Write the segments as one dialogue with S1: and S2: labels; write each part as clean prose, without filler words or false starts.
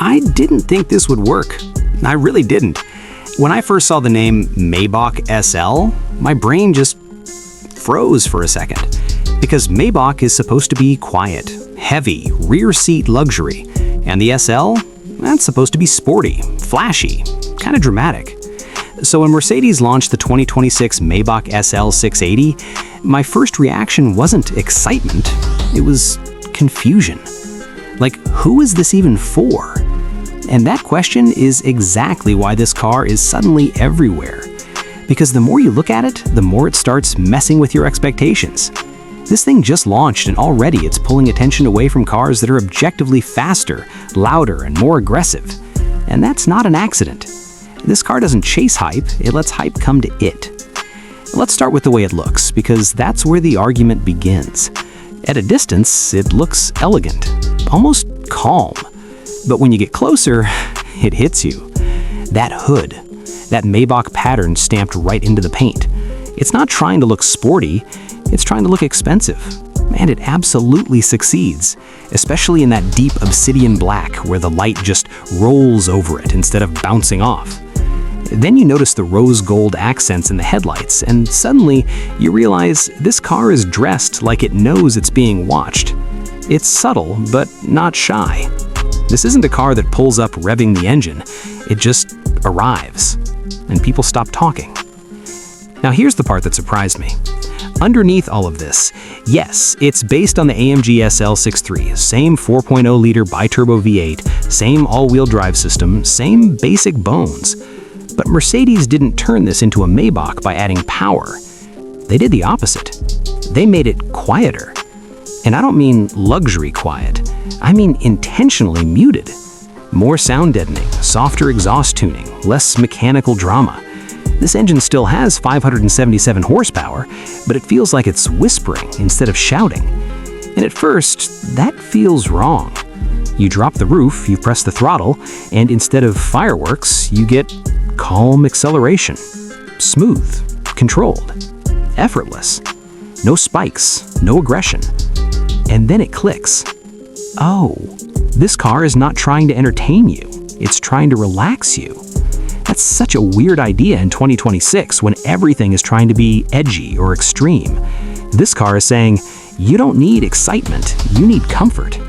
S1: I didn't think this would work. I really didn't. When I first saw the name Maybach SL, my brain just froze for a second. Because Maybach is supposed to be quiet, heavy, rear seat luxury. And the SL? That's supposed to be sporty, flashy, kind of dramatic. So when Mercedes launched the 2026 Maybach SL 680, my first reaction wasn't excitement, it was confusion. Like, who is this even for? And that question is exactly why this car is suddenly everywhere. Because the more you look at it, the more it starts messing with your expectations. This thing just launched and already it's pulling attention away from cars that are objectively faster, louder, and more aggressive. And that's not an accident. This car doesn't chase hype, it lets hype come to it. Let's start with the way it looks, because that's where the argument begins. At a distance, it looks elegant, almost calm. But when you get closer, it hits you. That hood, that Maybach pattern stamped right into the paint. It's not trying to look sporty, it's trying to look expensive. And it absolutely succeeds, especially in that deep obsidian black where the light just rolls over it instead of bouncing off. Then you notice the rose gold accents in the headlights, and suddenly you realize this car is dressed like it knows it's being watched. It's subtle, but not shy. This isn't a car that pulls up revving the engine, it just arrives, and people stop talking. Now here's the part that surprised me. Underneath all of this, yes, it's based on the AMG SL 6.3, same 4.0-liter biturbo V8, same all-wheel drive system, same basic bones. But Mercedes didn't turn this into a Maybach by adding power. They did the opposite. They made it quieter. And I don't mean luxury quiet, I mean intentionally muted. More sound deadening, softer exhaust tuning, less mechanical drama. This engine still has 577 horsepower, but it feels like it's whispering instead of shouting. And at first, that feels wrong. You drop the roof, you press the throttle, and instead of fireworks, you get calm acceleration. Smooth, controlled, effortless. No spikes, no aggression. And then it clicks. Oh, this car is not trying to entertain you. It's trying to relax you. That's such a weird idea in 2026 when everything is trying to be edgy or extreme. This car is saying, you don't need excitement, you need comfort.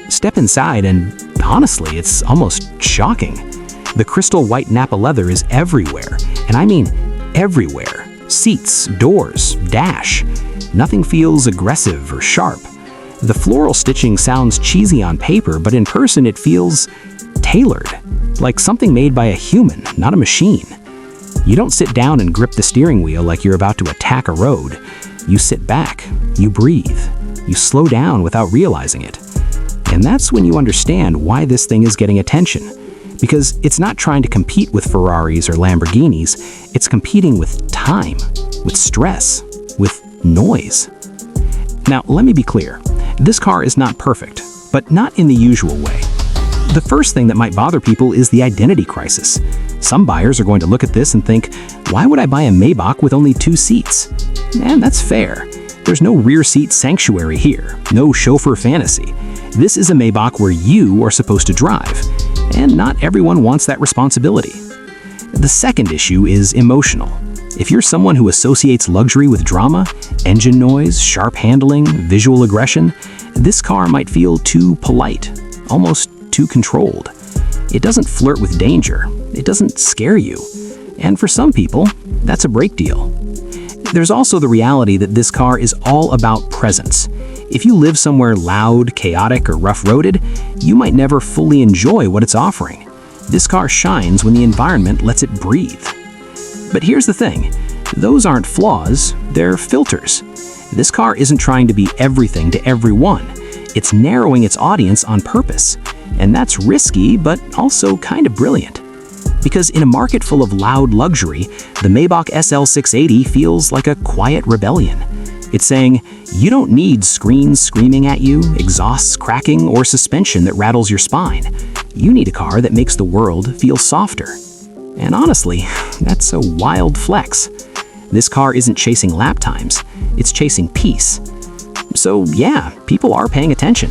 S1: Step inside and honestly, it's almost shocking. The crystal white Napa leather is everywhere, and I mean everywhere. Seats, doors, dash. Nothing feels aggressive or sharp. The floral stitching sounds cheesy on paper, but in person it feels tailored, like something made by a human, not a machine. You don't sit down and grip the steering wheel like you're about to attack a road. You sit back, you breathe, you slow down without realizing it. And that's when you understand why this thing is getting attention. Because it's not trying to compete with Ferraris or Lamborghinis, it's competing with time, with stress, with noise. Now, let me be clear. This car is not perfect, but not in the usual way. The first thing that might bother people is the identity crisis. Some buyers are going to look at this and think, why would I buy a Maybach with only 2 seats? And that's fair. There's no rear seat sanctuary here, no chauffeur fantasy. This is a Maybach where you are supposed to drive, and not everyone wants that responsibility. The second issue is emotional. If you're someone who associates luxury with drama, engine noise, sharp handling, visual aggression, this car might feel too polite, almost too controlled. It doesn't flirt with danger, it doesn't scare you. And for some people, that's a break deal. There's also the reality that this car is all about presence. If you live somewhere loud, chaotic, or rough-roaded, you might never fully enjoy what it's offering. This car shines when the environment lets it breathe. But here's the thing, those aren't flaws, they're filters. This car isn't trying to be everything to everyone. It's narrowing its audience on purpose. And that's risky, but also kind of brilliant. Because in a market full of loud luxury, the Maybach SL 680 feels like a quiet rebellion. It's saying, you don't need screens screaming at you, exhausts cracking, or suspension that rattles your spine. You need a car that makes the world feel softer. And honestly, that's a wild flex. This car isn't chasing lap times, it's chasing peace. So yeah, people are paying attention.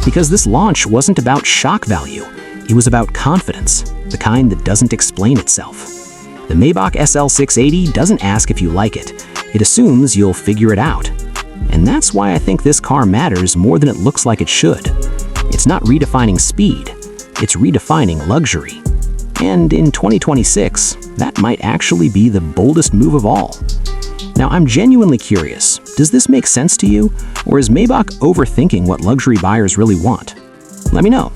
S1: Because this launch wasn't about shock value,
S2: It was about confidence, the kind that doesn't explain itself. The Maybach SL 680 doesn't ask if you like it. It assumes you'll figure it out. And that's why I think this car matters more than it looks like it should. It's not redefining speed, it's redefining luxury. And in 2026, that might actually be the boldest move of all. Now, I'm genuinely curious, does this make sense to you? Or is Maybach overthinking what luxury buyers really want? Let me know.